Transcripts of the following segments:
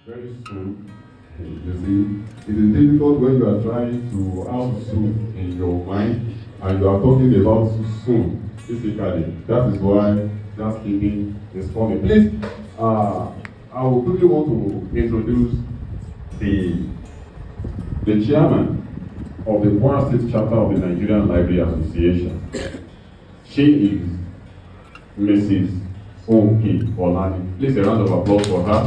very soon. You see, it is difficult when you are trying to have soon in your mind and you are talking about soon physically. That is why that keeping is funny. Please, I will quickly want to introduce the the chairman of the Kwara State chapter of the Nigerian Library Association. She is Mrs. O.K. Olani. Please, a round of applause for her.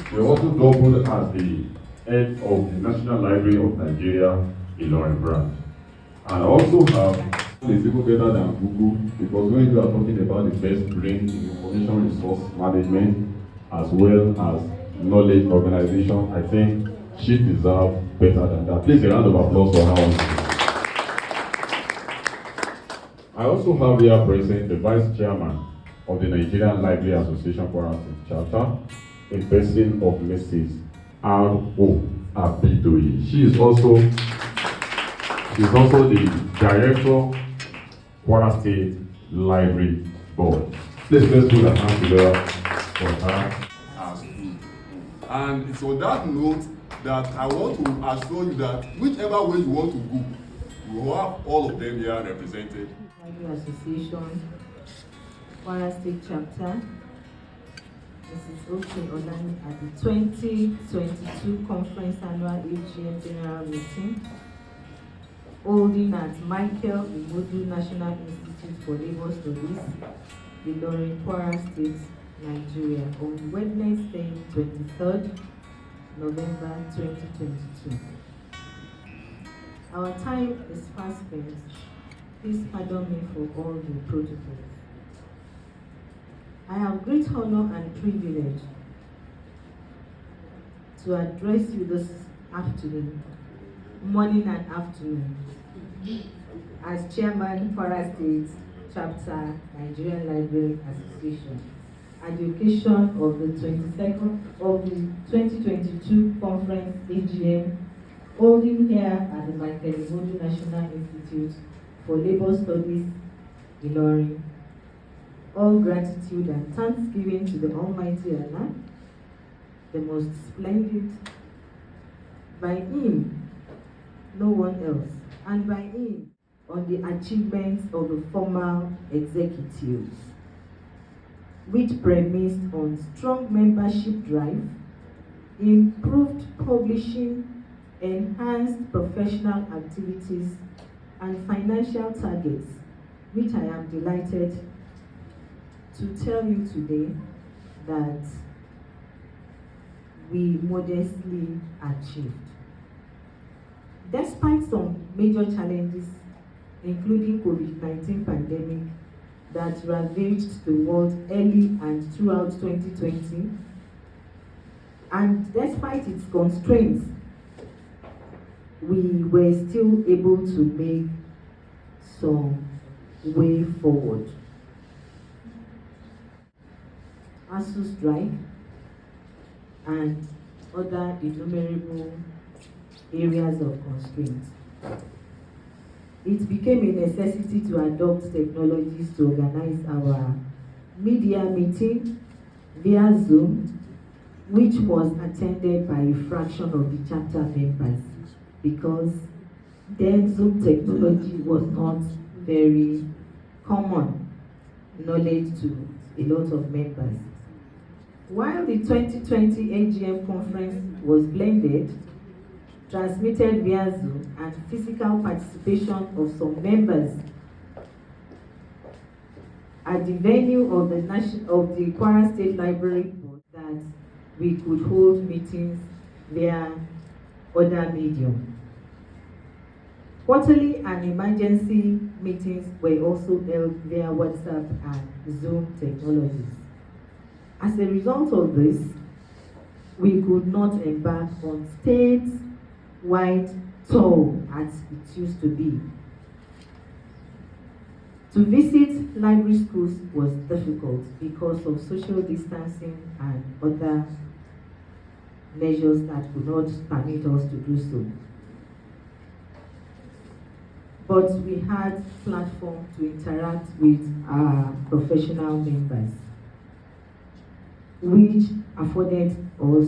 She also doubled as the head of the National Library of Nigeria, Ilorin branch. And I also have, it's even better than Google, because when you are talking about the best brain in information resource management as well as knowledge organization, I think she deserves better than that. Please, a round of applause for her. I also have here present the Vice Chairman of the Nigerian Library Association Kwara State Chapter, in person of Mrs. R.O. Abidoye. She is also the Director, Kwara State Library Board. Let's put a hand together for her. And it's on that note that I want to assure you that whichever way you want to go, you will have all of them here represented. Library Association, Kwara State Chapter, Mrs. Oke Olani at the 2022 Conference Annual AGM General Meeting, holding at Michael Imodu National Institute for Labour Studies, Ilorin, Kwara State, Nigeria, on Wednesday, 23rd November 2022. Our time is fast spent. Please pardon me for all the protocols. I have great honor and privilege to address you this afternoon, morning and afternoon, as Chairman, Kwara State Chapter, Nigerian Library Association, at the occasion of the 22nd of the 2022 Conference AGM, holding here at the Michael Imodu National Institute for Labour Studies, Ilorin. All gratitude and thanksgiving to the Almighty Allah, the most splendid. By Him, no one else, and by Him, on the achievements of the former executives, which premised on strong membership drive, improved publishing, enhanced professional activities, and financial targets, which I am delighted to tell you today that we modestly achieved. Despite some major challenges, including COVID-19 pandemic that ravaged the world early and throughout 2020, and despite its constraints, we were still able to make some way forward. ASU strike and other innumerable areas of constraint. It became a necessity to adopt technologies to organize our media meeting via Zoom, which was attended by a fraction of the chapter members, because then Zoom technology was not very common knowledge to a lot of members. While the 2020 AGM conference was blended, transmitted via Zoom, and physical participation of some members at the venue of the Kwara State Library Board, that we could hold meetings via other medium. Quarterly and emergency meetings were also held via WhatsApp and Zoom technologies. As a result of this, we could not embark on state-wide tour as it used to be. To visit library schools was difficult because of social distancing and other measures that could not permit us to do so. but we had platform to interact with our professional members, which afforded us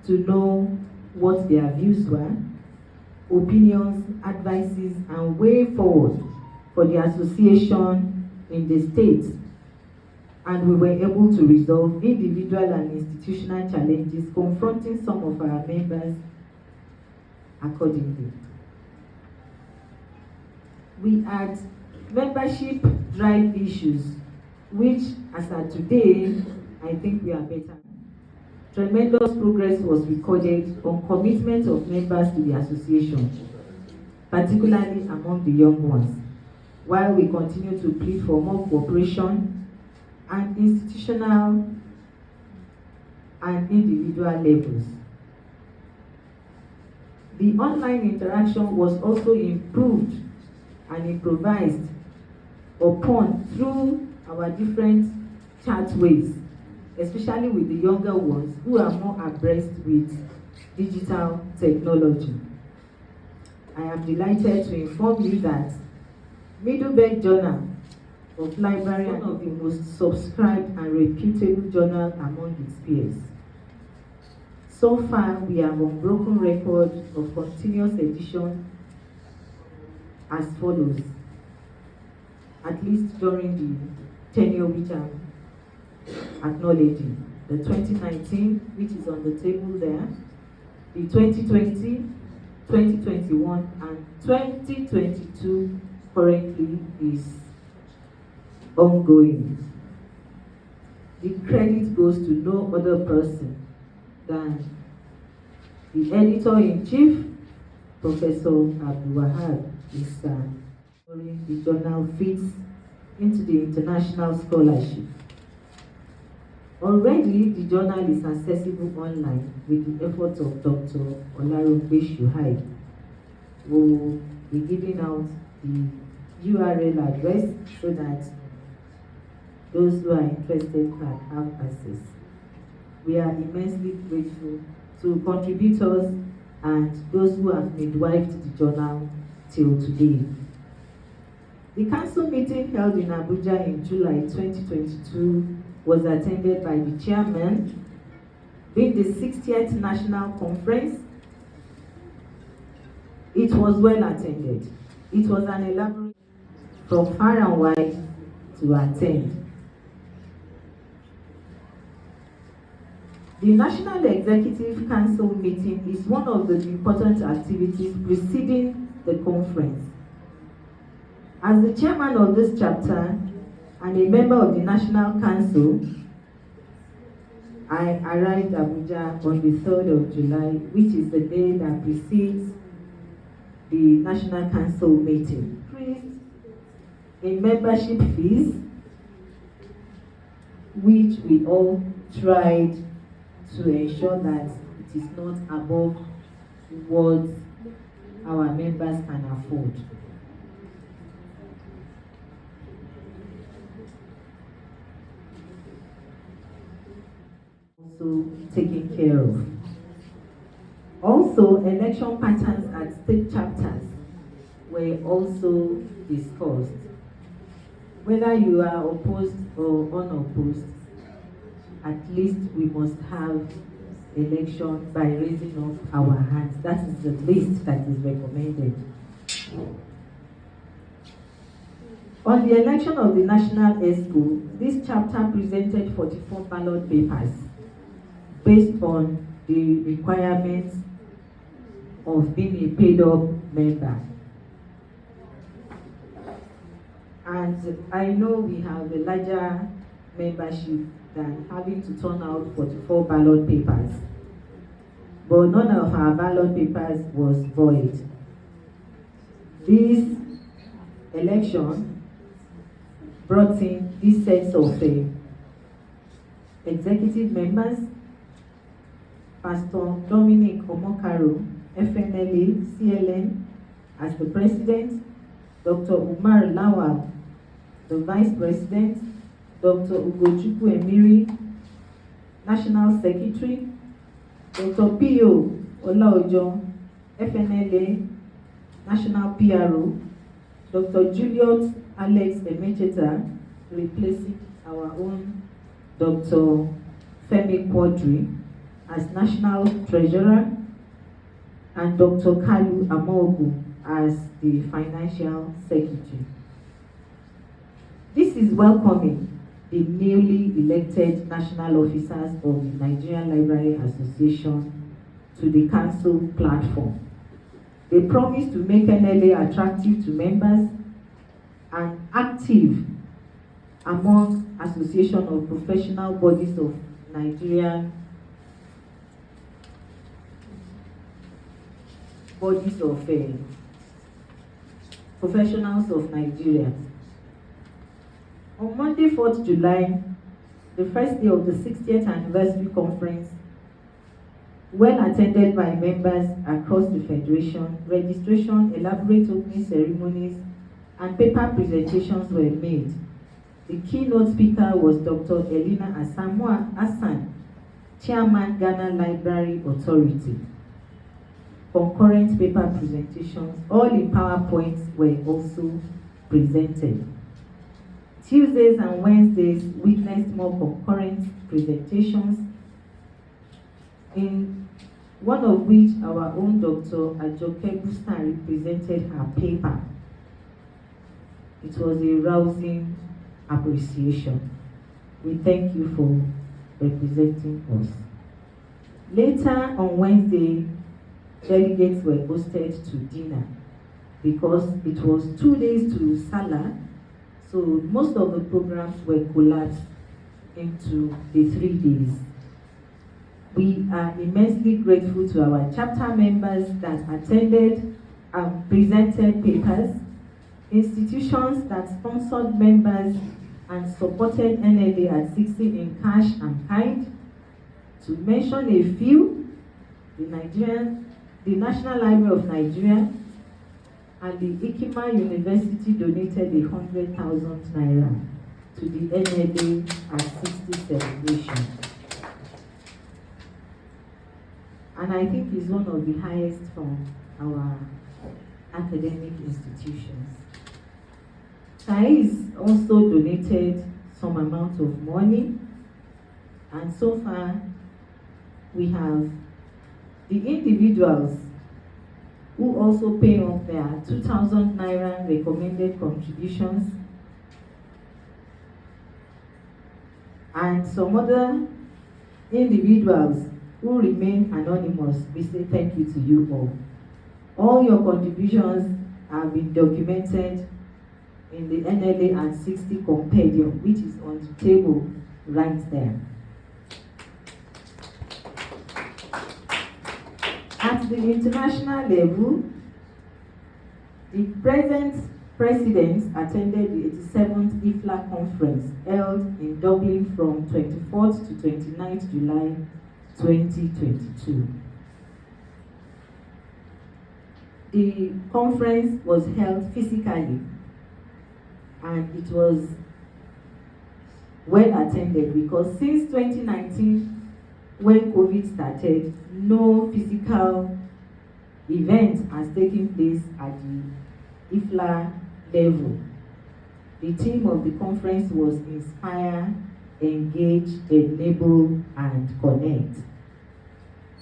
to know what their views were, opinions, advices, and way forward for the association in the state. And we were able to resolve individual and institutional challenges confronting some of our members accordingly. We had membership drive issues, which as at today, I think we are better. Tremendous progress was recorded on commitment of members to the association, particularly among the young ones, while we continue to plead for more cooperation and institutional and individual levels. The online interaction was also improved and improvised upon through our different chat ways, especially with the younger ones who are more abreast with digital technology. I am delighted to inform you that Middleburg Journal of Library, one of the most subscribed and reputable journals among its peers. So far, we have unbroken record of continuous edition as follows, at least during the tenure which I'm acknowledging. The 2019, which is on the table there, the 2020, 2021, and 2022 currently is ongoing. The credit goes to no other person than the editor-in-chief, Professor Abdulwahab Issa. The journal fits into the international scholarship. Already, the journal is accessible online with the efforts of Dr. Olarogbe Shuhai, who will be giving out the URL address so that those who are interested can have access. We are immensely grateful to contributors and those who have midwifed the journal till today. The council meeting held in Abuja in July 2022 was attended by the chairman, being the 60th National Conference. It was well attended. It was an elaborate from far and wide to attend. The National Executive Council meeting is one of the important activities preceding the conference. As the chairman of this chapter and a member of the National Council, I arrived Abuja on the 3rd of July, which is the day that precedes the National Council meeting. Increased in membership fees, which we all tried to ensure that it is not above what our members can afford. Also taken care of. Also, election patterns at state chapters were also discussed. Whether you are opposed or unopposed, at least we must have election by raising up our hands. That is the list that is recommended. On the election of the National ESCO, this chapter presented 44 ballot papers based on the requirements of being a paid-up member. And I know we have a larger membership than having to turn out 44 ballot papers. But none of our ballot papers was void. This election brought in this sets of executive members: Pastor Dominic Omokaro, FNLA, CLN, as the president, Dr. Umar Lawal, the vice president, Dr. Ugochukwu Emiri, national secretary, Dr. P.O. Olaojo, FNLA, national PRO, Dr. Julius Alex Emecheta, replacing our own Dr. Femi Quadri as National Treasurer, and Dr. Kalu Amogu as the Financial Secretary. This is welcoming the newly elected national officers of the Nigerian Library Association to the council platform. They promise to make NLA attractive to members and active among Association of Professional Bodies of Nigerian Bodies of Professionals of Nigeria. On Monday, 4th July, the first day of the 60th anniversary conference, well attended by members across the Federation, registration, elaborate opening ceremonies, and paper presentations were made. The keynote speaker was Dr. Elina Asamoah Hassan, Chairman, Ghana Library Authority. Concurrent paper presentations, all in PowerPoints, were also presented. Tuesdays and Wednesdays witnessed more concurrent presentations, in one of which our own Dr. Ajoke Bustari presented her paper. It was a rousing appreciation. We thank you for representing us. Later on Wednesday, delegates were hosted to dinner because it was 2 days to Salah, so most of the programs were collapsed into the 3 days. We are immensely grateful to our chapter members that attended and presented papers, institutions that sponsored members and supported NLA at 60 in cash and kind. To mention a few, the National Library of Nigeria and the Ikima University donated 100,000 naira to the NLA at 60 celebration. And I think it's one of the highest from our academic institutions. SAIS also donated some amount of money, and so far we have the individuals who also pay off their 2,000 naira recommended contributions, and some other individuals who remain anonymous. We say thank you to you all. All your contributions have been documented in the NLA at 60 compendium, which is on the table right there. At the international level, the present president attended the 87th IFLA conference held in Dublin from 24th to 29th July 2022. The conference was held physically and it was well attended because since 2019, when COVID started, no physical event has taken place at the IFLA level. The theme of the conference was Inspire, Engage, Enable, and Connect.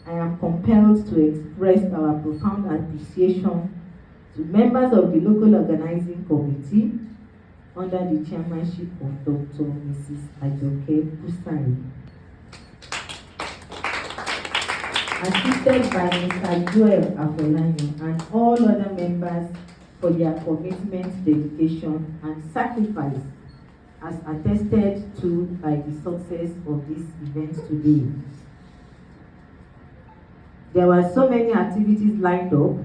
I am compelled to express our profound appreciation to members of the local organizing committee under the chairmanship of Dr. Mrs. Ajoke Bustari, assisted by Mr. Joel Afolani and all other members for their commitment, dedication, and sacrifice as attested to by the success of this event today. There were so many activities lined up,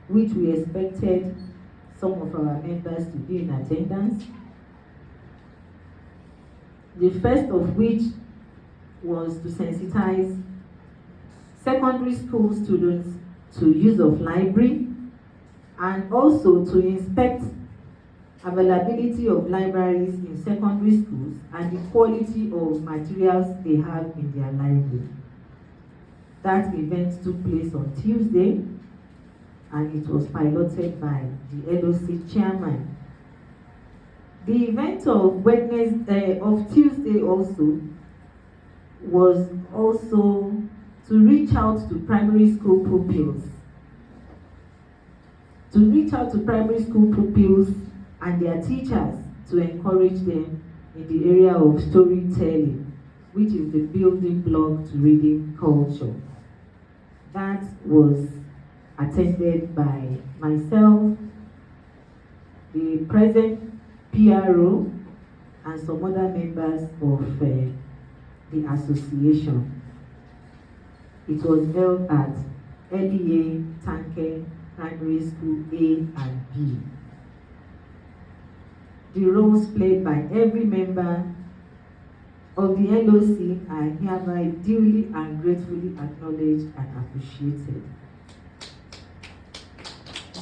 which we expected some of our members to be in attendance. The first of which was to sensitize secondary school students to use of library and also to inspect availability of libraries in secondary schools and the quality of materials they have in their library. That event took place on Tuesday, and it was piloted by the LOC chairman. The event of Tuesday also was also to reach out to primary school pupils. And their teachers to encourage them in the area of storytelling, which is the building block to reading culture. That was attended by myself, the present PRO, and some other members of the association. It was held at LEA Tanke Primary School A and B. The roles played by every member of the LOC are hereby duly and gratefully acknowledged and appreciated.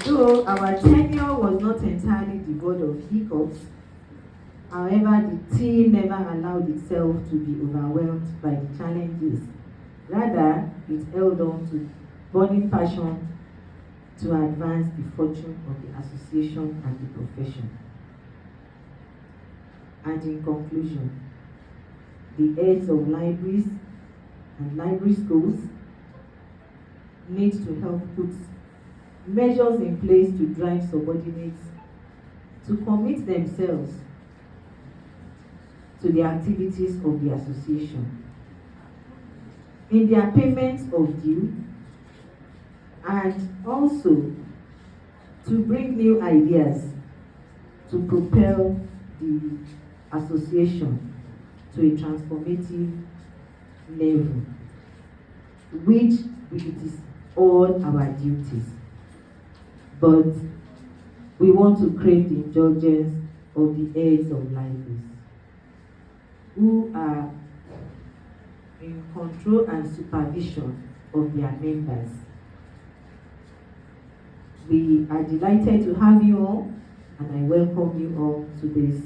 Though our tenure was not entirely devoid of hiccups, however, the team never allowed itself to be overwhelmed by the challenges. Rather, it held on to burning passion to advance the fortune of the association and the profession. And in conclusion, the heads of libraries and library schools need to help put measures in place to drive subordinates to commit themselves to the activities of the association in their payments of due, and also to bring new ideas to propel the association to a transformative level, which it is all our duties. But we want to crave the indulgence of the heads of libraries, who are in control and supervision of their members. We are delighted to have you all, and I welcome you all to this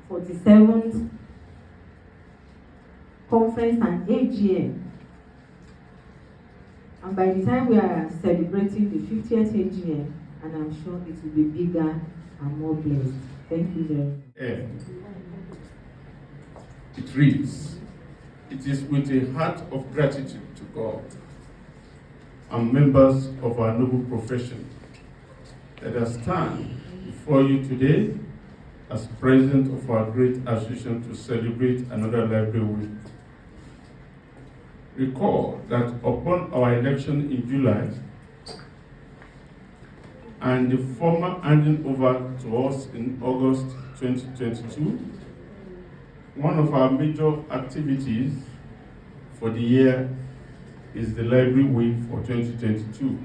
47th conference and AGM. And by the time we are celebrating the 50th AGM, and I'm sure it will be bigger and more blessed. Thank you very much. It reads, "It is with a heart of gratitude to God and members of our noble profession that I stand before you today as president of our great association to celebrate another library week. Recall that upon our election in July and the former handing over to us in August 2022, one of our major activities for the year is the Library Week for 2022.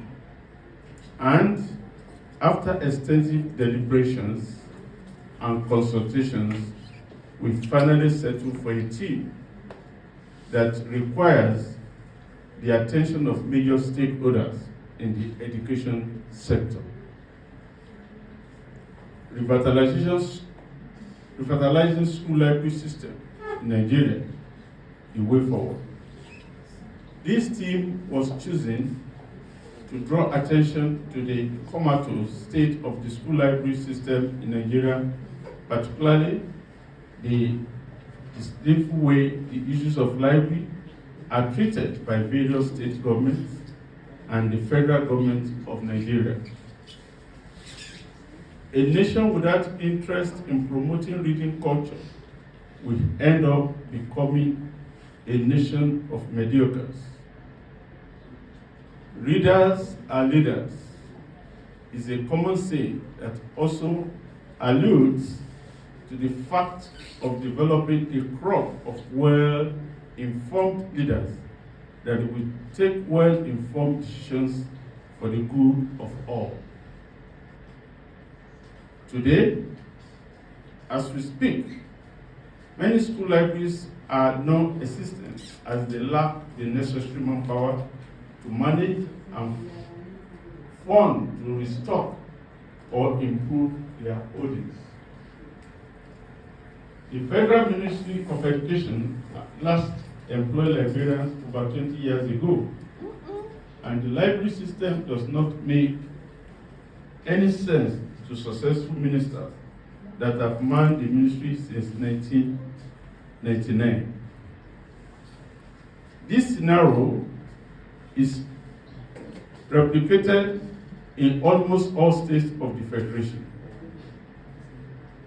And after extensive deliberations and consultations, we finally settled for a theme that requires the attention of major stakeholders in the education sector. Revitalizing school library system in Nigeria, the way forward. This theme was chosen to draw attention to the comatose state of the school library system in Nigeria, particularly the disdainful way the issues of library are treated by various state governments and the federal government of Nigeria. A nation without interest in promoting reading culture will end up becoming a nation of mediocres. Readers are leaders is a common saying that also alludes to the fact of developing a crop of well-informed leaders that will take well-informed decisions for the good of all. Today, as we speak, many school libraries are non-existent as they lack the necessary manpower to manage and fund to restock or improve their holdings. The Federal Ministry of Education last employed librarians about 20 years ago, and and the library system does not make any sense to successful ministers that have manned the ministry since 1999. This scenario is replicated in almost all states of the Federation.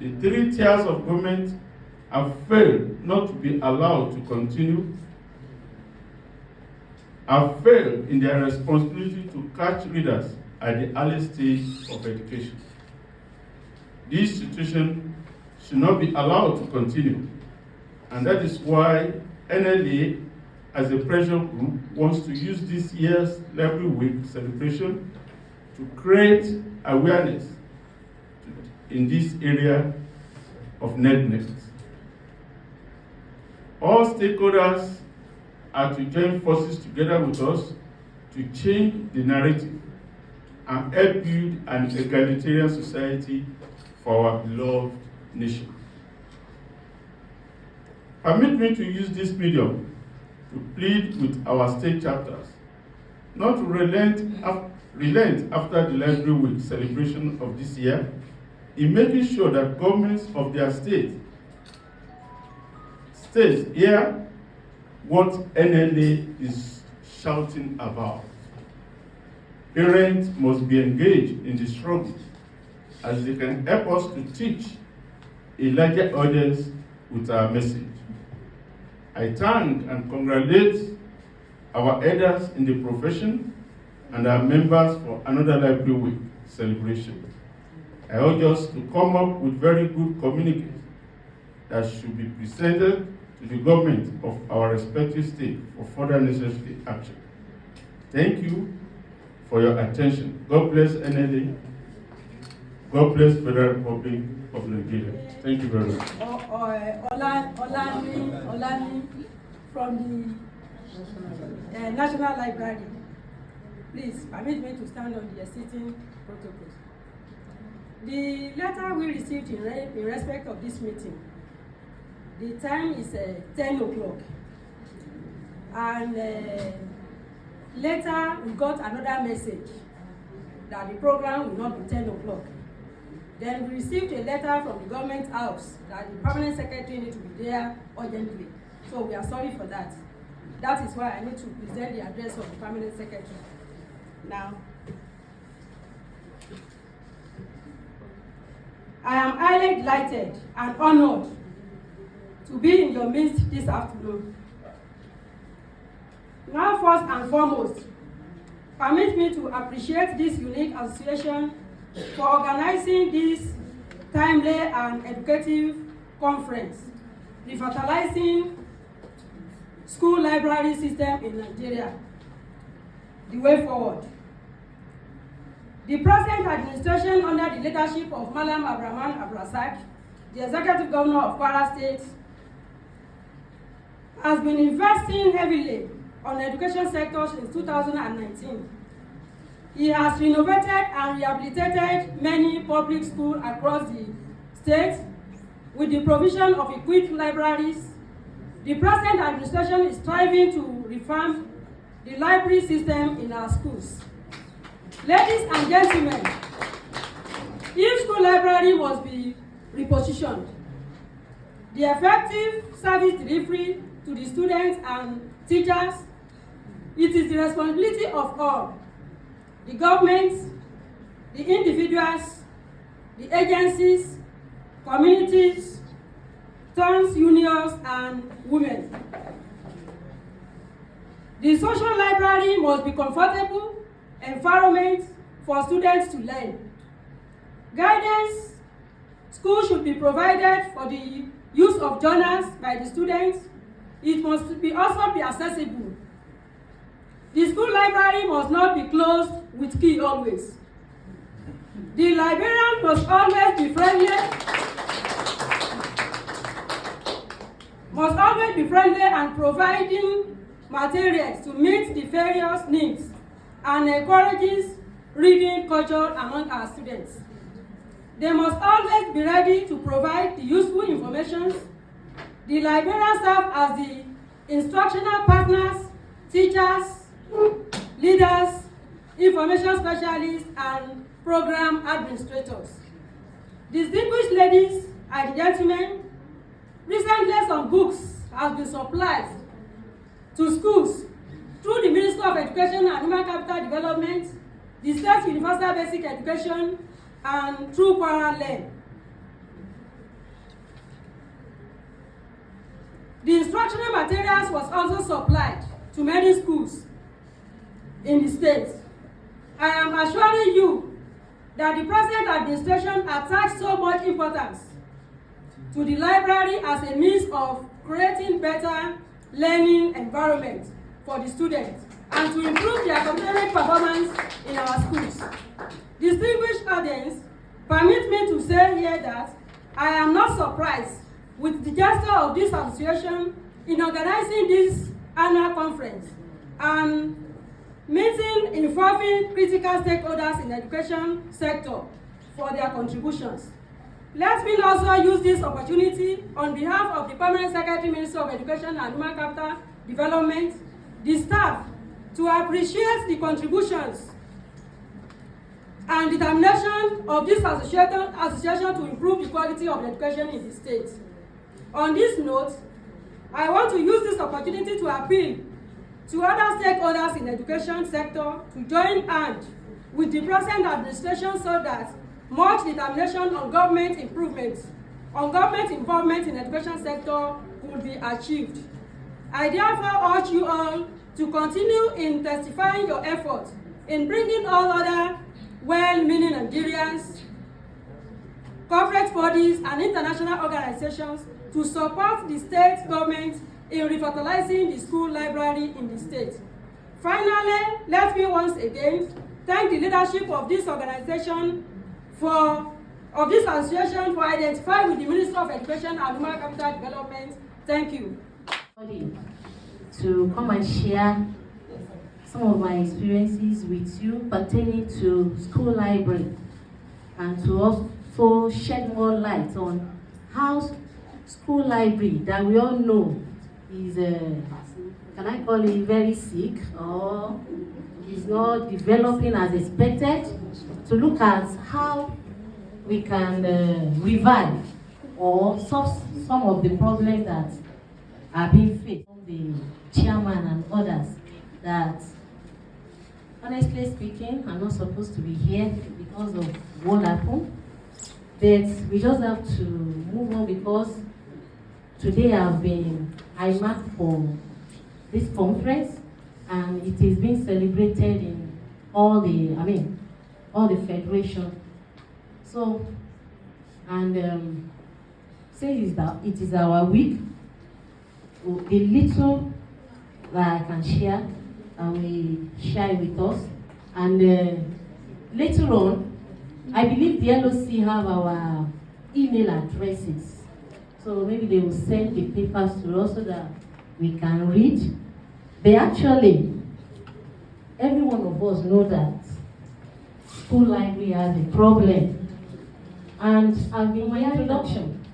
The three tiers of government have failed not to be allowed to continue, have failed in their responsibility to catch readers at the early stage of education. This situation should not be allowed to continue, and that is why NLA, as a pressure group, wants to use this year's Library Week celebration to create awareness in this area of neglect. All stakeholders are to join forces together with us to change the narrative and help build an egalitarian society for our beloved nation. Permit me to use this medium to plead with our state chapters not to relent after the Library Week celebration of this year in making sure that governments of their states hear what NLA is shouting about. Parents must be engaged in the struggle as they can help us to teach a larger audience with our message. I thank and congratulate our elders in the profession and our members for another Library Week celebration. I urge us to come up with very good communiques that should be presented to the government of our respective states for further necessary action. Thank you for your attention. God bless NLA. God bless Federal Republic of Nigeria. Thank you very much. Olani from the National Library. Please permit me to stand on the sitting protocol. The letter we received in respect of this meeting, the time is 10 o'clock. And later we got another message that the program will not be 10 o'clock. Then we received a letter from the government house that the permanent secretary needs to be there urgently. So we are sorry for that. That is why I need to present the address of the permanent secretary. Now, I am highly delighted and honored to be in your midst this afternoon. Now, first and foremost, permit me to appreciate this unique association for organizing this timely and educative conference, Revitalizing School Library System in Nigeria, the way forward. The present administration, under the leadership of Malam Abraman Abrasak, the Executive Governor of Kwara State, has been investing heavily on the education sector since 2019. He has renovated and rehabilitated many public schools across the state with the provision of equipped libraries. The present administration is striving to reform the library system in our schools. Ladies and gentlemen, if school library must be repositioned, the effective service delivery to the students and teachers, it is the responsibility of all, the government, the individuals, the agencies, communities, towns, unions, and women. The social library must be comfortable environment for students to learn. Guidance, schools should be provided for the use of journals by the students. It must also be accessible. The school library must not be closed with key always. The librarian must always be friendly and providing materials to meet the various needs and encourages reading culture among our students. They must always be ready to provide the useful information. The librarians serve as the instructional partners, teachers, leaders, information specialists, and program administrators. Distinguished ladies and gentlemen, recently some books have been supplied to schools through the Ministry of Education and Human Capital Development, the State Universal Basic Education, and through Kwara Learn. The instructional materials was also supplied to many schools in the state. I am assuring you that the present administration attaches so much importance to the library as a means of creating better learning environment for the students and to improve their academic performance in our schools. Distinguished audience, permit me to say here that I am not surprised with the gesture of this association in organizing this annual conference and meeting involving critical stakeholders in the education sector for their contributions. Let me also use this opportunity on behalf of the Permanent Secretary, Ministry of Education and Human Capital Development, the staff, to appreciate the contributions and determination of this association to improve the quality of education in the state. On this note, I want to use this opportunity to appeal to other stakeholders in the education sector to join hands with the present administration so that much determination on government improvements, on government involvement in the education sector will be achieved. I therefore urge you all to continue intensifying your efforts in bringing all other well-meaning Nigerians, corporate bodies, and international organizations to support the state government in revitalizing the school library in the state. Finally, let me once again thank the leadership of this organization this association for identifying with the Ministry of Education and Human Capital Development. Thank you. To come and share some of my experiences with you pertaining to school library and to also shed more light on how school library that we all know is, can I call it very sick or is not developing as expected, to look at how we can revive or solve some of the problems that are being faced from the chairman and others that, honestly speaking, are not supposed to be here because of what happened. But we just have to move on because today I've been marked for this conference and it is being celebrated in all the federation. So, and since it is our week, the little that I can share, I will share with us. And later on, I believe the LOC have our email addresses. So maybe they will send the papers to us so that we can read. But actually, every one of us know that school library has a problem. And I've been my introduction.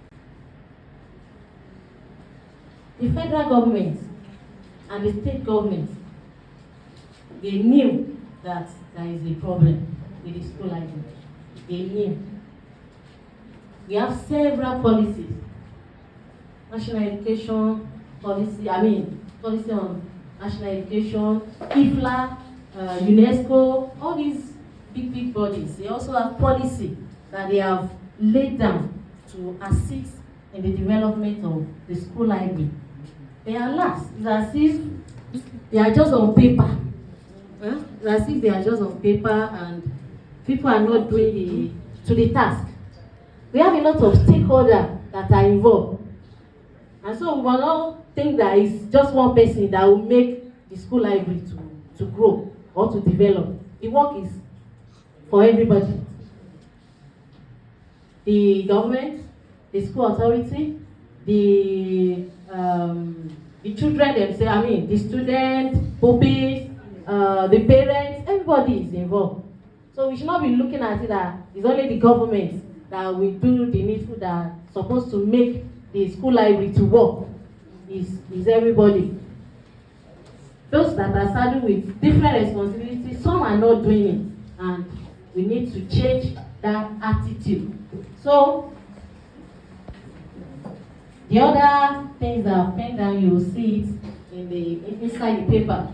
The federal government and the state government, they knew that there is a problem with the school library. They knew. We have several policies. National education policy, policy on national education, IFLA, UNESCO, all these big bodies. They also have policy that they have laid down to assist in the development of the school library. They are last. It's as if they are just on paper. It's as if they are just on paper and people are not doing the task. We have a lot of stakeholders that are involved. And so we will not think that it's just one person that will make the school library to grow or to develop. The work is for everybody. The government, the school authority, the children themselves, the students, pupils, the parents, everybody is involved. So we should not be looking at it that it's only the government that will do the needful that are supposed to make the school library to work. Is everybody. those that are saddled with different responsibilities, some are not doing it, and we need to change that attitude. So, the other things that I've penned down, you will see it inside the paper.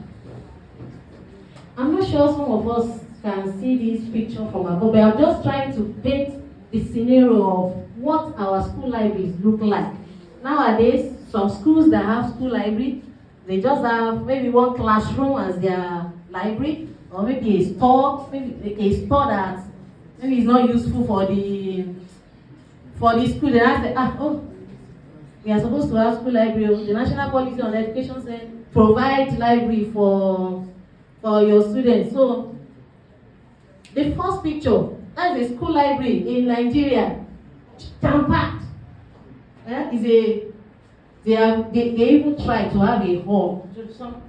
I'm not sure some of us can see this picture from above, but I'm just trying to paint the scenario of what our school libraries look like. Nowadays, some schools that have school library, they just have maybe one classroom as their library, or maybe a store that maybe is not useful for the school. Then I say, we are supposed to have school library. The National Policy on Education said provide library for your students. So the first picture, that's a school library in Nigeria, jam-packed. They even try to have a hall,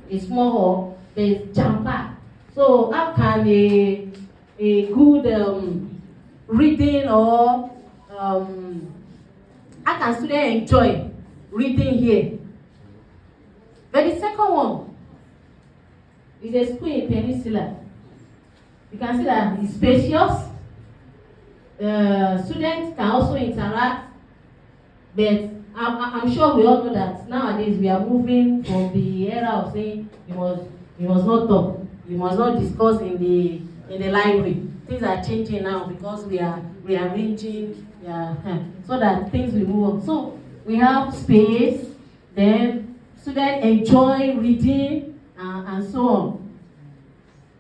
a small hall, but it's jam-packed. So how can a good reading or how can students enjoy reading here? But the second one is a school in Peninsula. You can see that it's spacious. Students can also interact, but I'm sure we all know that nowadays we are moving from the era of saying you must not talk, you must not discuss in the library. Things are changing now because we are rearranging, so that things will move on. So we have space, then students enjoy reading and so on.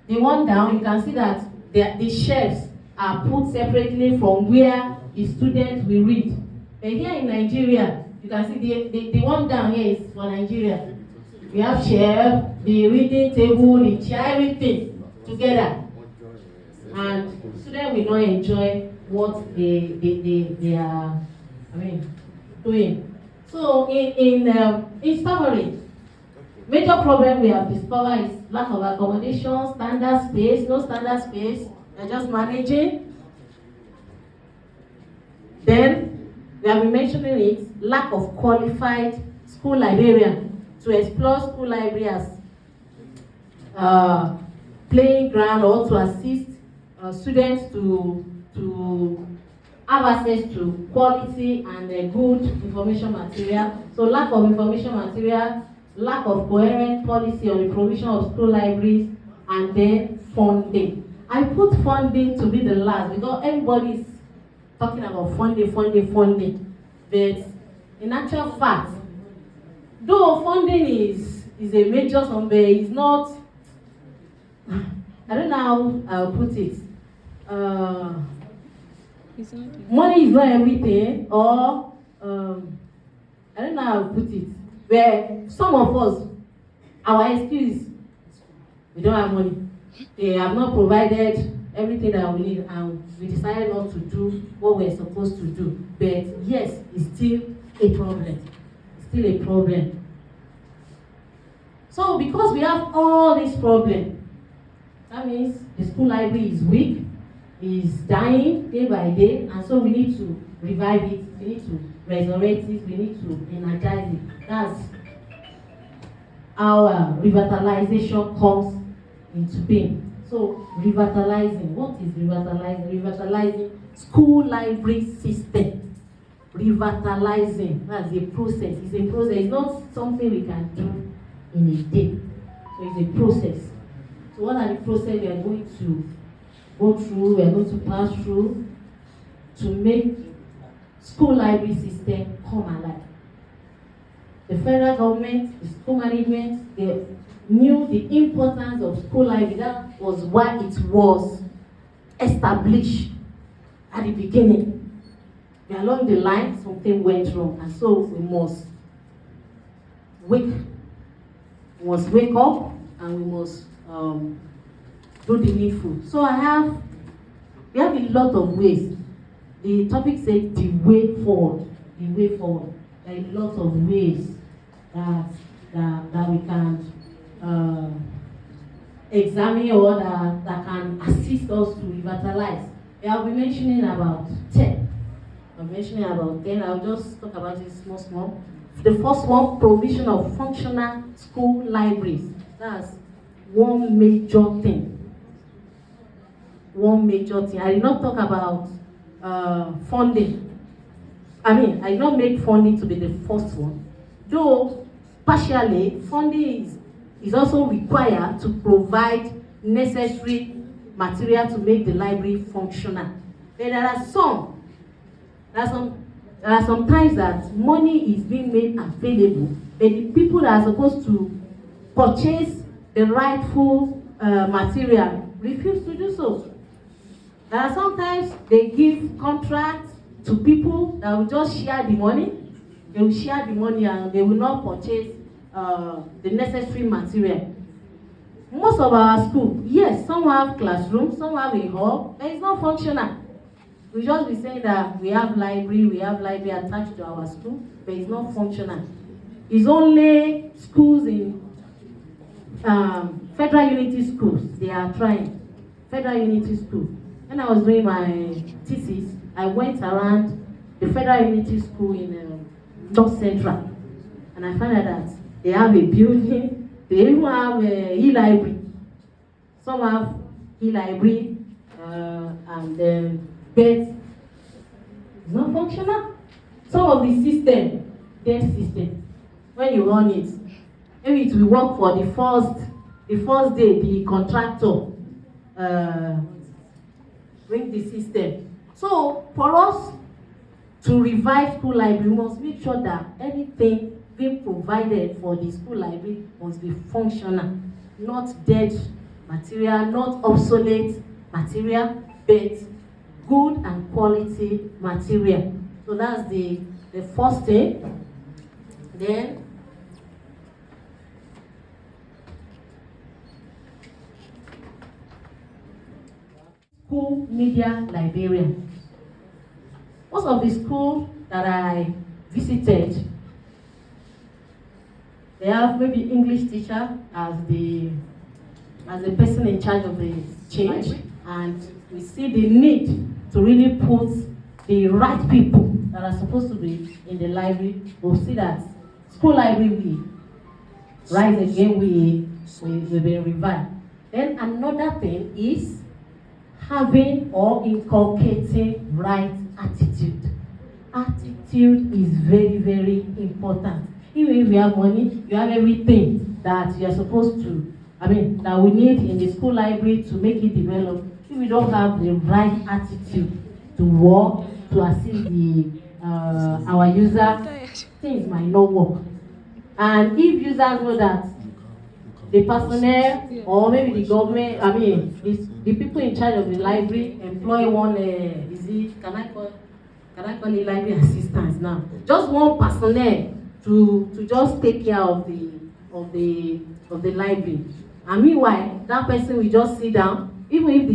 The one down, you can see that the shelves are put separately from where the students will read. But here in Nigeria, you can see the one down here is for Nigeria. We have shelf, the reading table, the chair, everything together. And students will not enjoy what they are doing. So in summary, major problem we have discovered is lack of accommodation, standard space, no standard space, they're just managing. Then we have been mentioning it, lack of qualified school librarian to explore school library as playing ground or to assist students to have access to quality and good information material. So lack of information material, lack of coherent policy on the provision of school libraries, and then funding. I put funding to be the last because everybody is talking about funding. But in actual fact, though funding is a major somewhere, it's not, I don't know how I'll put it. Money is not everything, or I don't know how to put it. Where some of us, our excuse, we don't have money. They have not provided everything that we need, and we decided not to do what we're supposed to do. But yes, it's still a problem. It's still a problem. So because we have all these problems, that means the school library is weak, is dying day by day, and so we need to revive it, we need to resurrect it, we need to energize it. That's how revitalization comes into being. So revitalizing, what is revitalizing? Revitalizing school library system. Revitalizing, that's a process. It's a process, it's not something we can do in a day. So it's a process. So what are the processes we are going to go through, we are going to pass through to make school library system come alive? The federal government, the school management, they knew the importance of school library. That was why it was established at the beginning. But along the line, something went wrong, and so we must wake up, and we must do the needful. So we have a lot of ways. The topic says the way forward. The way forward. There are a lot of ways that we can examine, or that can assist us to revitalize. I'll be mentioning about 10. I'll just talk about it small. The first one, provision of functional school libraries. That's one major thing. One major thing. I did not talk about funding. I did not make funding to be the first one. Though, partially, funding is also required to provide necessary material to make the library functional. But there are some times that money is being made available, but the people that are supposed to purchase the rightful material refuse to do so. There are sometimes they give contracts to people that will just share the money. They will share the money and they will not purchase the necessary material. Most of our schools, yes, some have classrooms, some have a hall, but it's not functional. We just be saying that we have library attached to our school, but it's not functional. It's only schools in Federal Unity schools, they are trying. Federal Unity school. When I was doing my thesis, I went around the Federal Unity school in North Central, and I found out that they have a building, they even have a e-library. Some have e-library, and then beds. It's not functional. Some of the system, dead system, when you run it, maybe it will work for the first day the contractor bring the system. So for us to revive school library, we must make sure that anything being provided for the school library must be functional, not dead material, not obsolete material, but good and quality material. So that's the first thing. Then school media librarian. Most of the schools that I visited, they have maybe English teacher as the person in charge of the change, and we see the need to really put the right people that are supposed to be in the library. We'll see that school library will rise again, will be revived. Then another thing is having or inculcating right attitude. Attitude is very, very important. Even if you have money, you have everything that you are supposed to, that we need in the school library to make it develop. If we don't have the right attitude to work, to assist our users, things might not work. And if users know that the personnel or maybe the government, the people in charge of the library employ one, can I call it library assistants now? Just one personnel to just take care of the library. And meanwhile, that person will just sit down, even if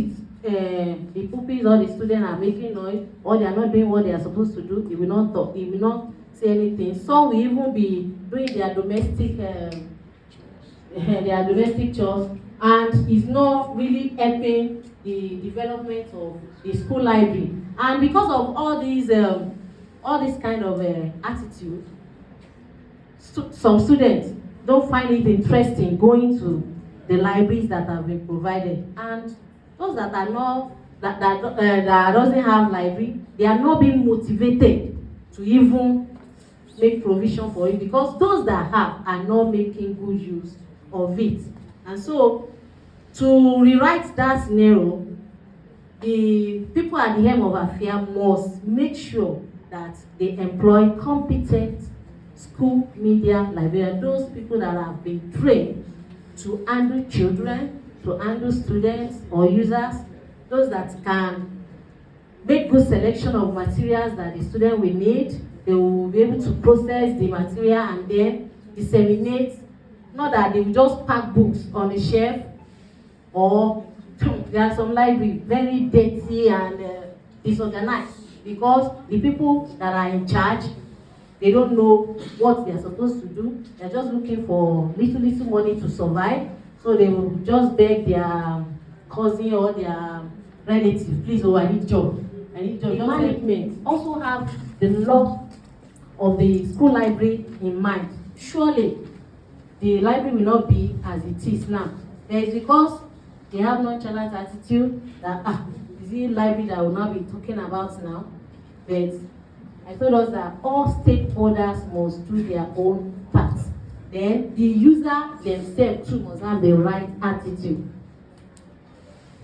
the pupils or the students are making noise or they are not doing what they are supposed to do, he will not talk, he will not say anything. Some will even be doing their domestic chores, and is not really helping the development of the school library. And because of all this kind of attitude, some students don't find it interesting going to the libraries that have been provided, and those that are not that doesn't have library, they are not being motivated to even make provision for it, because those that have are not making good use of it. And so, to rewrite that scenario, the people at the helm of affairs must make sure that they employ competent school media librarians, those people that have been trained to handle children, to handle students or users, those that can make good selection of materials that the student will need. They will be able to process the material and then disseminate. Not that they will just pack books on the shelf, or there are some libraries very dirty and disorganized because the people that are in charge, they don't know what they are supposed to do. They are just looking for little money to survive. So they will just beg their cousin or their relative, please, I need job. I need job. The management also have the law of the school library in mind. Surely, the library will not be as it is now. It's because they have nonchalant attitude that, is it library that we'll not be talking about now? But I told us that all stakeholders must do their own part. Then the user themselves too must have the right attitude.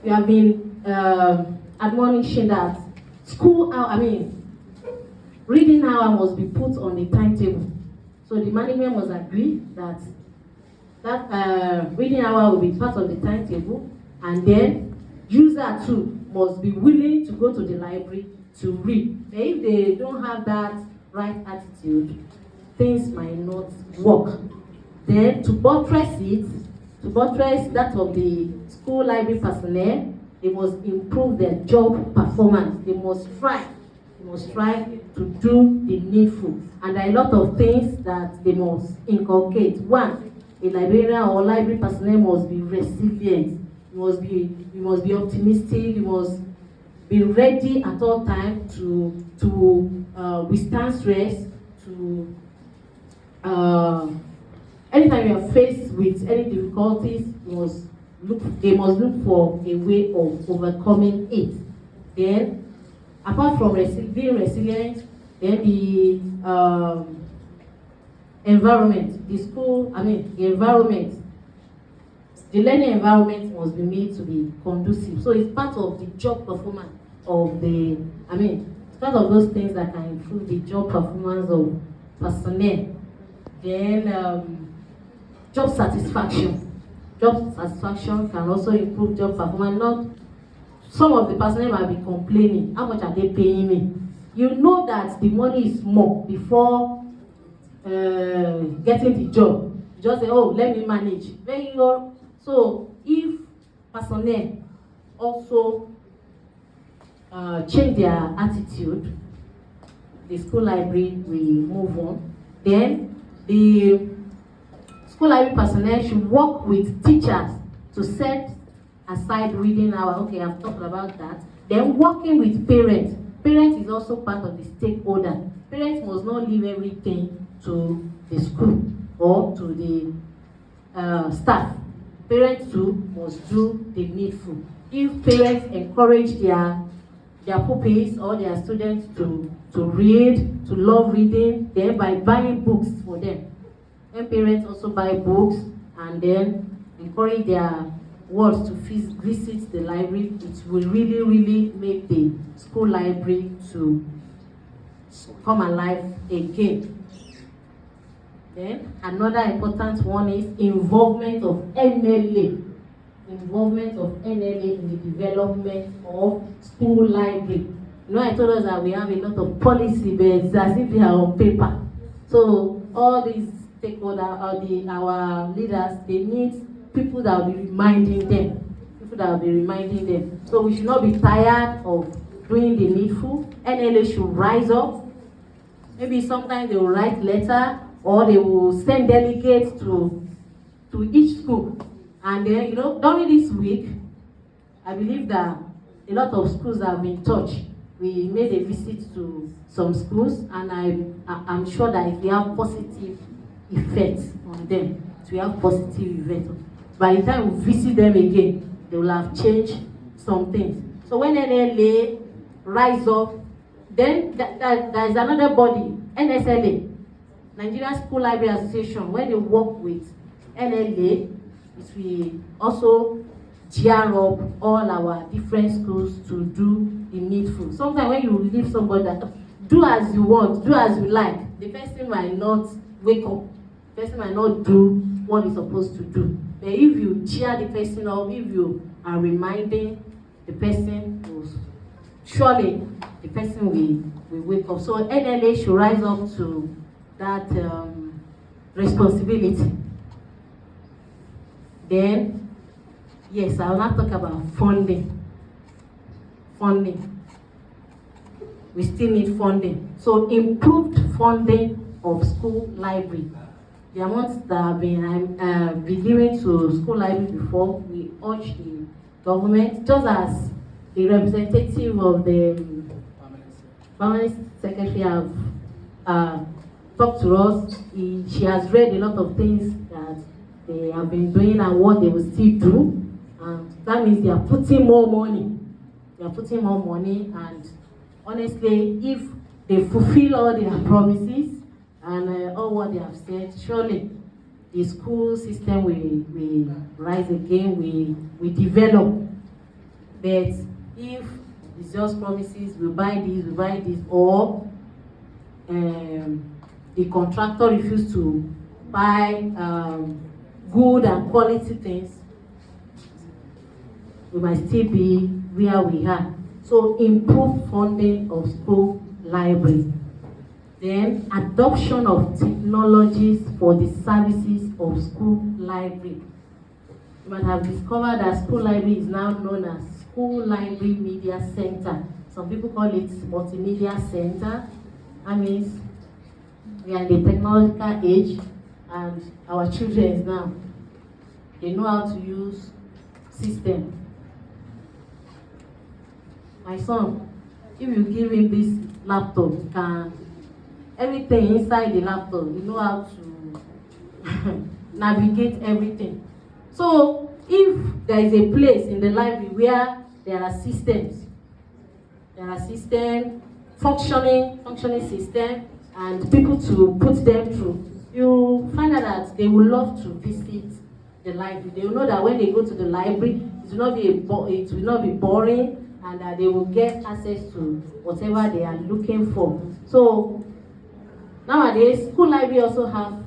We have been admonishing that reading hour must be put on the timetable. So the management must agree that reading hour will be part of the timetable, and then user too must be willing to go to the library to read. And if they don't have that right attitude, things might not work. Then to buttress that of the school library personnel, they must improve their job performance. They must strive to do the needful. And there are a lot of things that they must inculcate. One, a librarian or library personnel must be resilient. You must be optimistic. You must be ready at all times to withstand stress. Anytime you are faced with any difficulties, they must look for a way of overcoming it. Then, apart from being resilient, then the environment, the learning environment must be made to be conducive. So it's part of the job performance it's part of those things that can improve the job performance of personnel. Then job satisfaction. Job satisfaction can also improve job performance. Some of the personnel might be complaining, how much are they paying me? You know that the money is more before getting the job. You just say, oh, let me manage. So if personnel also change their attitude, the school library will move on. Then the school library personnel should work with teachers to set aside reading hour. Okay, I've talked about that. Then working with parents. Parents is also part of the stakeholder. Parents must not leave everything to the school or to the staff. Parents too must do the needful. If parents encourage their pupils or their students to read, to love reading, then by buying books for them. Then parents also buy books and then encourage their wards to visit the library. It will really, really make the school library to come alive again. Then another important one is involvement of NLA. Involvement of NLA in the development of school library. You know, I told us that we have a lot of policy, but it's as if they are on paper. So all these stakeholders, our leaders, they need people that will be reminding them. So we should not be tired of doing the needful. NLA should rise up. Maybe sometimes they will write letter or they will send delegates to each school. And then, during this week, I believe that a lot of schools have been touched. We made a visit to some schools, and I'm sure that it will have positive effects on them. It will have positive effects. By the time we visit them again, they will have changed some things. So when NLA rise up, then there is another body, NSLA, Nigerian School Library Association. When they work with NLA, it will also gear up all our different schools to do the needful. Sometimes when you leave somebody that do as you want, do as you like, the person might not wake up. The person might not do what he's supposed to do. But if you cheer the person up, if you are reminding the person, surely the person will wake up. So NLA should rise up to that responsibility. Then, yes, I will not talk about funding. We still need funding. So improved funding of school library. The amounts that have been given to school library before, we urge the government, just as the representative of the permanent secretary have talk to us. She has read a lot of things that they have been doing and what they will still do. And that means they are putting more money. They are putting more money, and honestly, if they fulfill all their promises and all what they have said, surely the school system will rise again, we develop. But if it's just promises, we buy this, or the contractor refuses to buy good and quality things, we might still be where we are. So improve funding of school library. Then adoption of technologies for the services of school library. You might have discovered that school library is now known as School Library Media Center. Some people call it Multimedia Center. That means we are in the technological age, and our children now, they know how to use system. My son, if you give him this laptop, he can everything inside the laptop, you know how to navigate everything. So if there is a place in the library where there are systems, functioning system, and people to put them through, you find out that they will love to visit the library. They will know that when they go to the library, it will not be boring, and that they will get access to whatever they are looking for. So nowadays, school library also have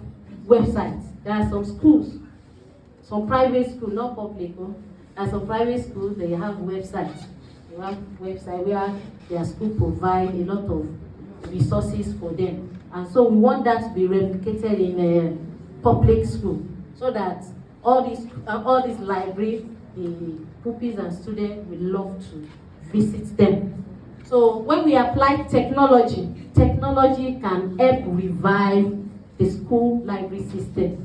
websites. There are some schools, some private schools, not public, there are some private schools, they have websites. They have website where their school provide a lot of resources for them. And so we want that to be replicated in a public school, so that all these libraries, the pupils and students will love to visit them. So when we apply technology can help revive the school library system.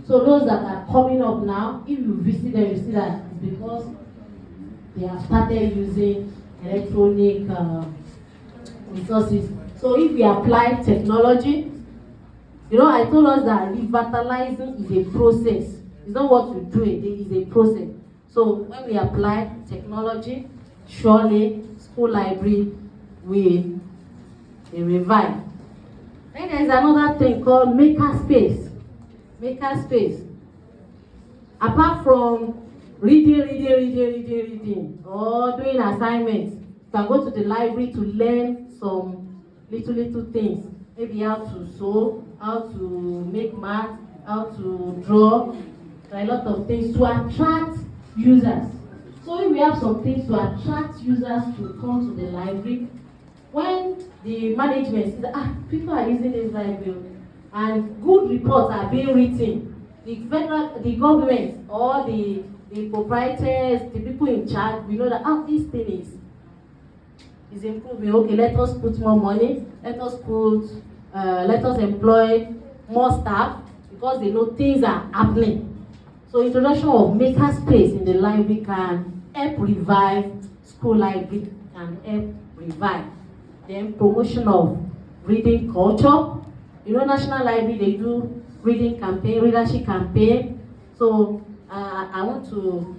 So those that are coming up now, if you visit them, you see that it's because they have started using electronic resources. So if we apply technology, I told us that revitalizing is a process. It's not what we do, it is a process. So when we apply technology, surely school library will revive. Then there's another thing called makerspace. Makerspace. Apart from reading, or doing assignments, you can go to the library to learn some little things. Maybe how to sew, how to make math, how to draw, a lot of things to attract users. So if we have some things to attract users to come to the library, when the management sees that people are using this library and good reports are being written, the government or the proprietors, the people in charge, we know that this thing is improving. Okay, let us put more money, let us employ more staff, because they know things are happening. So introduction of makerspace in the library can help revive school library, can help revive. Then promotion of reading culture. National Library, they do reading campaign, readership campaign. So I want to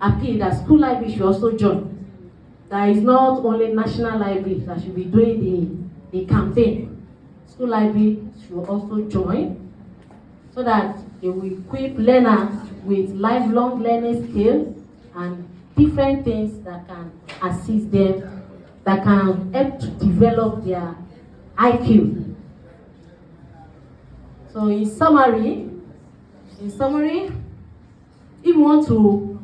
appeal that school library should also join. There is not only National Library that should be doing the campaign. School library should also join, so that they will equip learners with lifelong learning skills and different things that can assist them, that can help to develop their IQ. So in summary, if you want to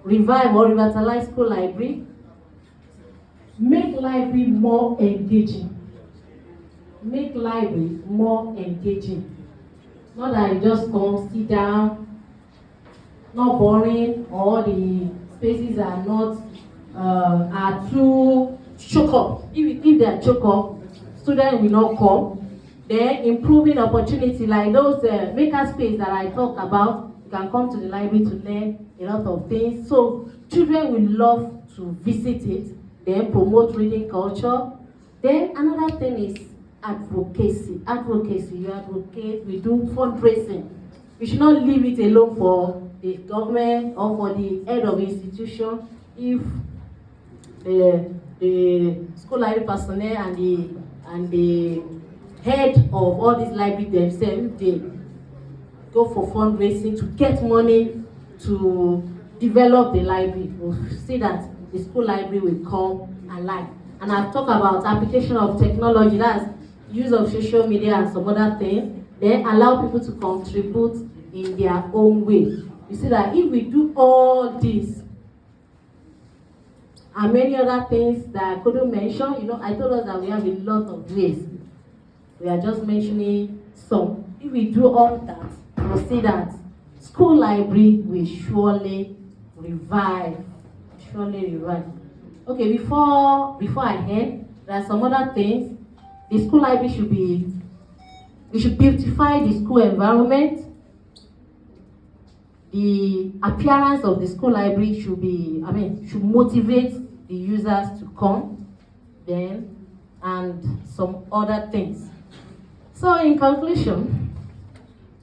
revive or revitalize school library, make library more engaging. Make library more engaging. Not that you just come, sit down, not boring, or the spaces are not are too choke up. If they are choke up, students will not come. Then improving opportunity, like those makerspace that I talked about, you can come to the library to learn a lot of things. So children will love to visit it. Then promote reading culture. Then another thing is advocacy. You advocate, we do fundraising. We should not leave it alone for the government or for the head of institution. If the school library personnel and the head of all these libraries themselves, they go for fundraising to get money to develop the library, we'll see that the school library will come alive. And I've talked about application of technology, that's use of social media and some other things, then allow people to contribute in their own way. You see that if we do all this and many other things that I couldn't mention, I told us that we have a lot of ways. We are just mentioning some. If we do all that, we'll see that school library will surely revive. Okay, before I end, there are some other things. The school library we should beautify the school environment. The appearance of the school library should motivate the users to come, and some other things. So in conclusion,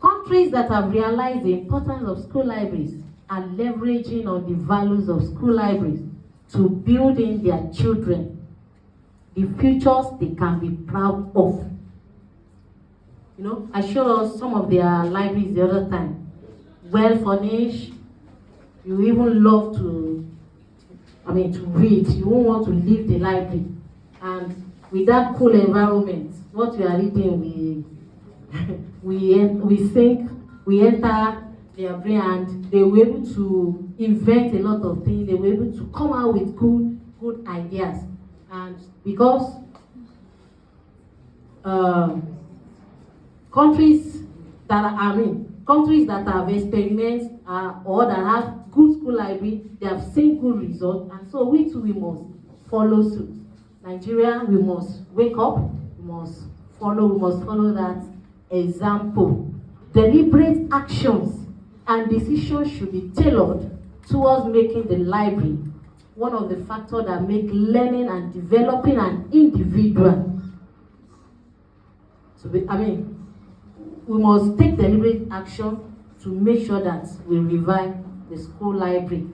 countries that have realized the importance of school libraries are leveraging on the values of school libraries to build in their children the futures they can be proud of. I showed us some of their libraries the other time. Well furnished, you even love to read. You won't want to leave the library. And with that cool environment, what we are reading, we think, we enter their brain, and they were able to invent a lot of things. They were able to come out with good ideas. And because countries that have experimented or that have good school library, they have seen good results, and so we too, we must follow suit. Nigeria, we must wake up, we must follow that example. Deliberate actions and decisions should be tailored towards making the library one of the factors that make learning and developing an individual. We must take deliberate action to make sure that we revive the school library.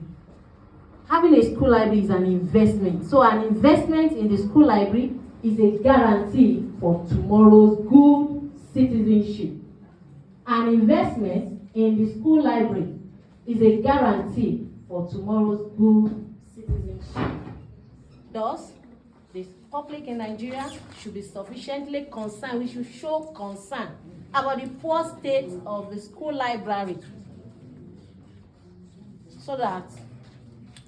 Having a school library is an investment. So an investment in the school library is a guarantee for tomorrow's good citizenship. An investment in the school library is a guarantee for tomorrow's good citizenship. Thus, the public in Nigeria should be sufficiently concerned. We should show concern about the poor state of the school library, so that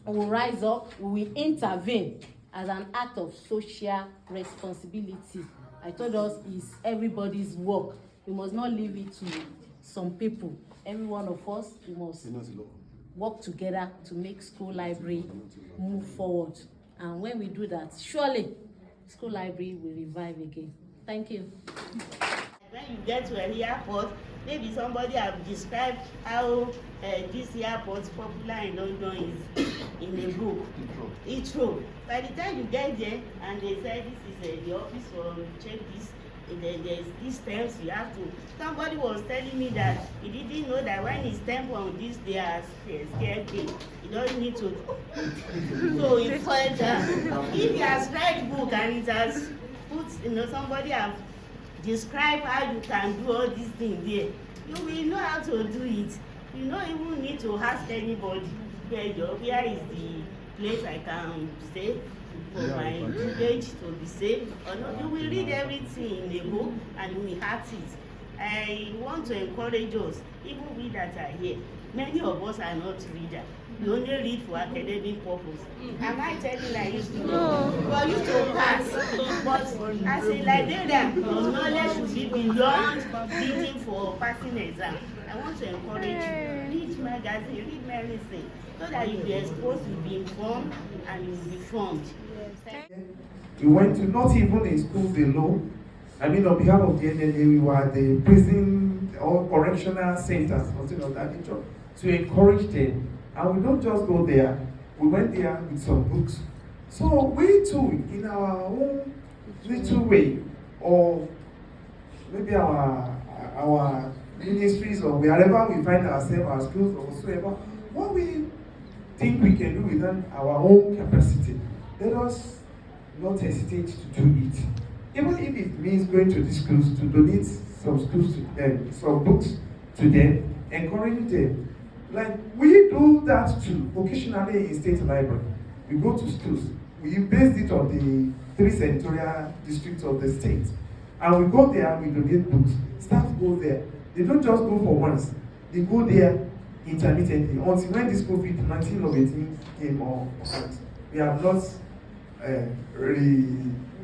we will rise up, we will intervene as an act of social responsibility. I told us it's everybody's work. We must not leave it to some people. Every one of us, we must work together to make school library move forward. And when we do that, surely school library will revive again. Thank you. When you get to an airport, maybe somebody have described how this airport popular in London is in a book. It's true. By the time you get there and they say this is the office for check this, there's these stamps you have to. Somebody was telling me that he didn't know that when he stamp on this, they are scared thing. He doesn't need to. So it's quite if he has read book and it has put, somebody have describe how you can do all these things there, you will know how to do it. You don't even need to ask anybody where is the place I can stay for my village to be safe or not. You will read everything in a book and we have it. I want to encourage us, even we that are here, many of us are not readers. We only read for academic purpose. Am I telling like you? No. For you to pass. But as a librarian, your knowledge should be beyond reading for passing exam. I want to encourage you. Read magazine, read medicine, so that you'll be exposed, you'll be informed, and you'll be formed. We went to not even in schools alone. On behalf of the NNA, we were at the prison or correctional centers, something of that nature, to encourage them. And we don't just go there, we went there with some books. So we too, in our own little way, or maybe our ministries or wherever we find ourselves, our schools or whatsoever, what we think we can do within our own capacity, let us not hesitate to do it. Even if it means going to these schools to donate some schools to them, some books to them, encouraging them. Like we do that too, occasionally in state library. We go to schools. We based it on the 3 senatorial districts of the state. And we go there and we donate books. Staff go there. They don't just go for once. They go there intermittently until when this COVID-19 of 18 came on. We have not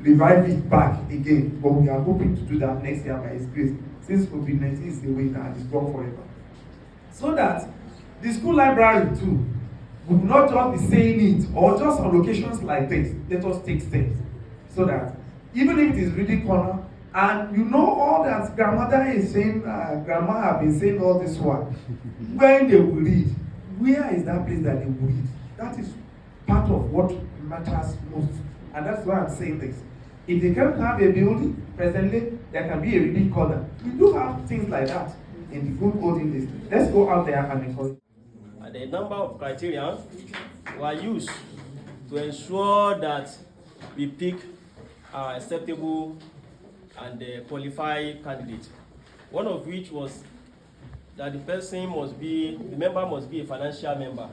revive it back again, but we are hoping to do that next year by His grace, since COVID-19 is away now and it's gone forever. So that the school library too would not just be saying it or just on occasions like this, let us take steps. So that even if it is reading corner, and you know all that grandmother is saying, grandma have been saying all this one, when they will read, where is that place that they will read? That is part of what matters most. And that's why I'm saying this. If they can't have a building, presently, there can be a reading corner. We do have things like that in the good olden days. Let's go out there and encourage. And a number of criteria were used to ensure that we pick acceptable and qualified candidates. One of which was that the member must be a financial member.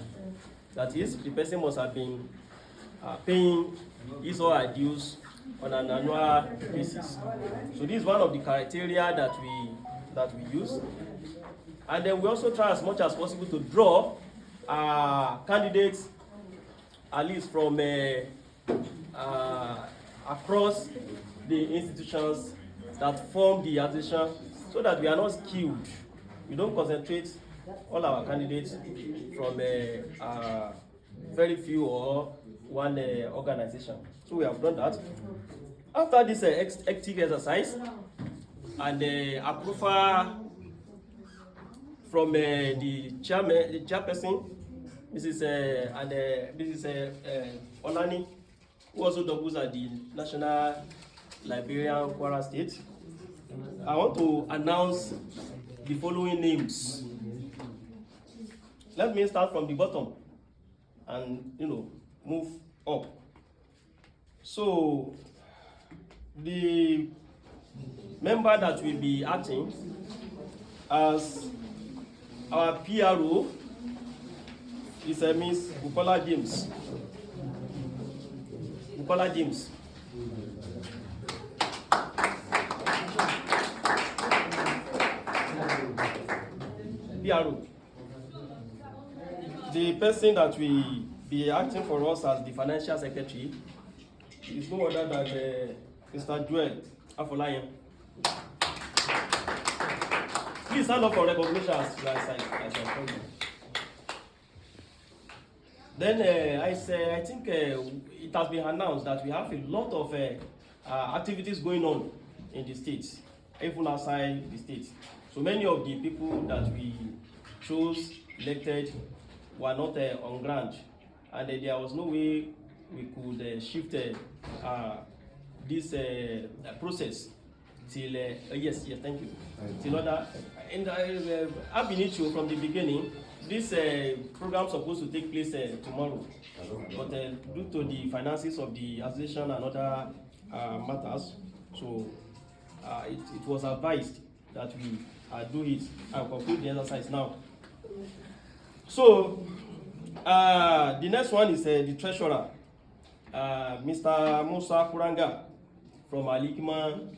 That is, the person must have been paying his or her dues on an annual basis. So this is one of the criteria that we use. And then we also try as much as possible to draw candidates at least from across the institutions that form the association, so that we are not skewed. We don't concentrate all our candidates from very few or one organization. So we have done that. After this hectic exercise and approval from the chairperson, Mrs. Olani, who also doubles as the National Librarian, Kwara State, I want to announce the following names. Let me start from the bottom and move up. So the member that will be acting as our PRO is Miss Bukola James. Bukola James. PRO. The person that will be acting for us as the financial secretary is no other than Mr. Joel Afolayan. Please stand up for recognition as I told you. Then I think it has been announced that we have a lot of activities going on in the states, even outside the states. So many of the people that we chose, elected, were not on ground, and there was no way we could shift this process till yes, thank you. Till other, and I've been issue from the beginning. This program supposed to take place tomorrow, but due to the finances of the association and other matters, so it was advised that we do it and conclude the exercise now. So the next one is the treasurer, Mr. Musa Kuranga from Alikman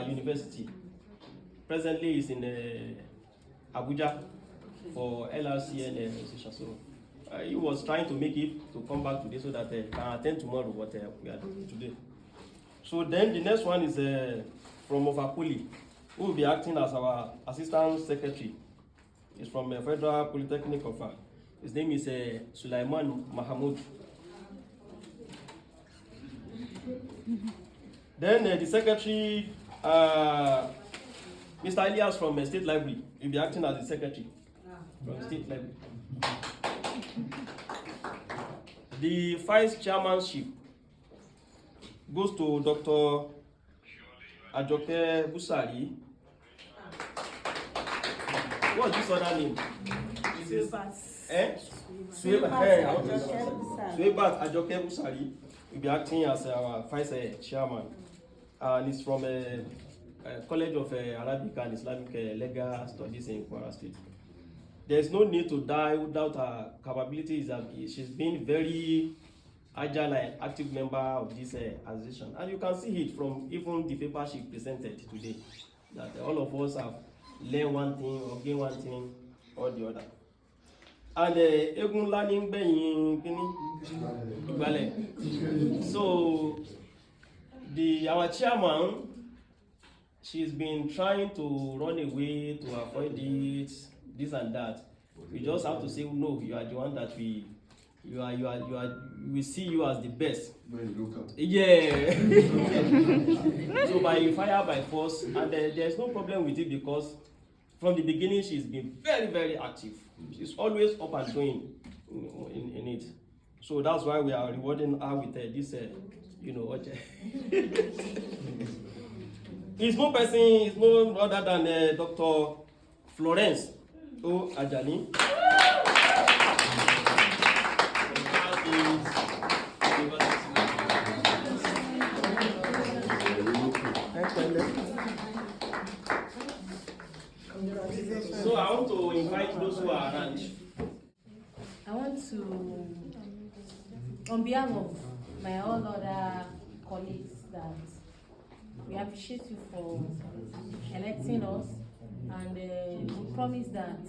University. Presently, is in Abuja for LRCN session. So he was trying to make it to come back today so that he can attend tomorrow what we are doing today. So then the next one is from Ovapoli, who will be acting as our assistant secretary. He's from Federal Polytechnic of his name is Sulaiman Mahamoud. Then the secretary, Mr. Elias from State Library, will be acting as the secretary from State Library. The vice chairmanship goes to Dr. Ajoke Busari. What's this other name? Suebat Ajoke Busari will be acting as our vice chairman, and he's from College of Arabic and Islamic Legal Studies in Kwara State. There's no need to die without her capabilities. She's been very agile and active member of this association, and you can see it from even the paper she presented today, that all of us have learned one thing or gained one thing or the other. And Egun learning so our chairman, she's been trying to run away to avoid this and that. We just have to say no. You are the one that we see you as the best. Yeah. So by fire by force, and there's no problem with it because from the beginning she's been very, very active. She's always up and going in it. So that's why we are rewarding her with this, His no person is no other than Dr. Florence O. Ajani. So I want to invite those who are around. I want to, on behalf of my all other colleagues, that we appreciate you for electing us, and we promise that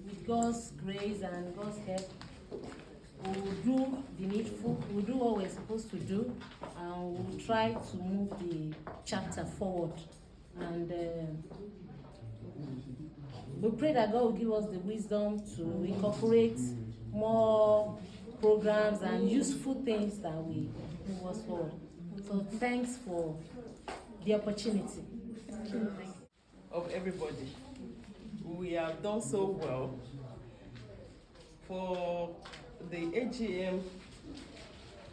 with God's grace and God's help, we will do the needful, we will do what we're supposed to do, and we will try to move the chapter forward. And we pray that God will give us the wisdom to incorporate more programs and useful things that will move us forward. So thanks for the opportunity. Thank you. Of everybody. We have done so well. For the AGM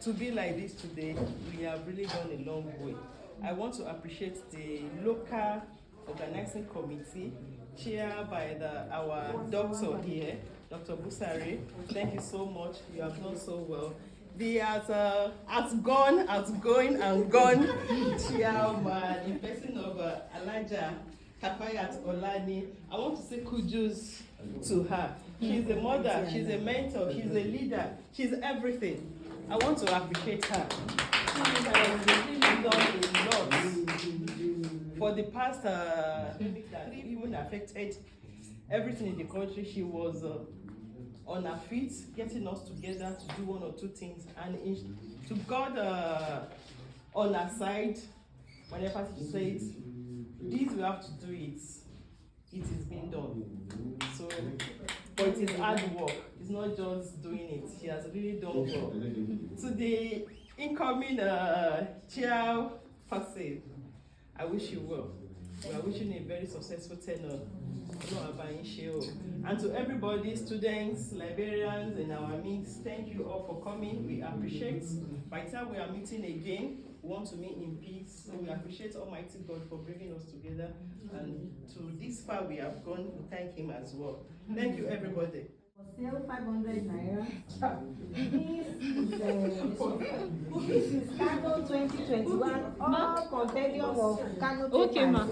to be like this today, we have really gone a long way. I want to appreciate the local organizing committee chaired by our doctor here, Dr. Busari. Thank you so much. You have done so well. The outgoing and gone chairman, in person of Elijah Kafayat Olani. I want to say kudos to her. She's a mother, she's a mentor, she's a leader, she's everything. I want to appreciate her. She has really done a lot for the past pandemic that even affected everything in the country. She was on her feet, getting us together to do one or two things, and to God on her side, whenever she says, this we have to do it, it is being done. So, but it is hard work, it's not just doing it, she has really done well. To the incoming chairperson, I wish you well. We are wishing you a very successful tenure. And to everybody, students, librarians in our midst, thank you all for coming. We appreciate. By the time we are meeting again, we want to meet in peace. So we appreciate Almighty God for bringing us together. And to this far we have gone, we thank Him as well. Thank you, everybody. For sale, 500 naira. This is Kano 2021, all compendium of Kano papers.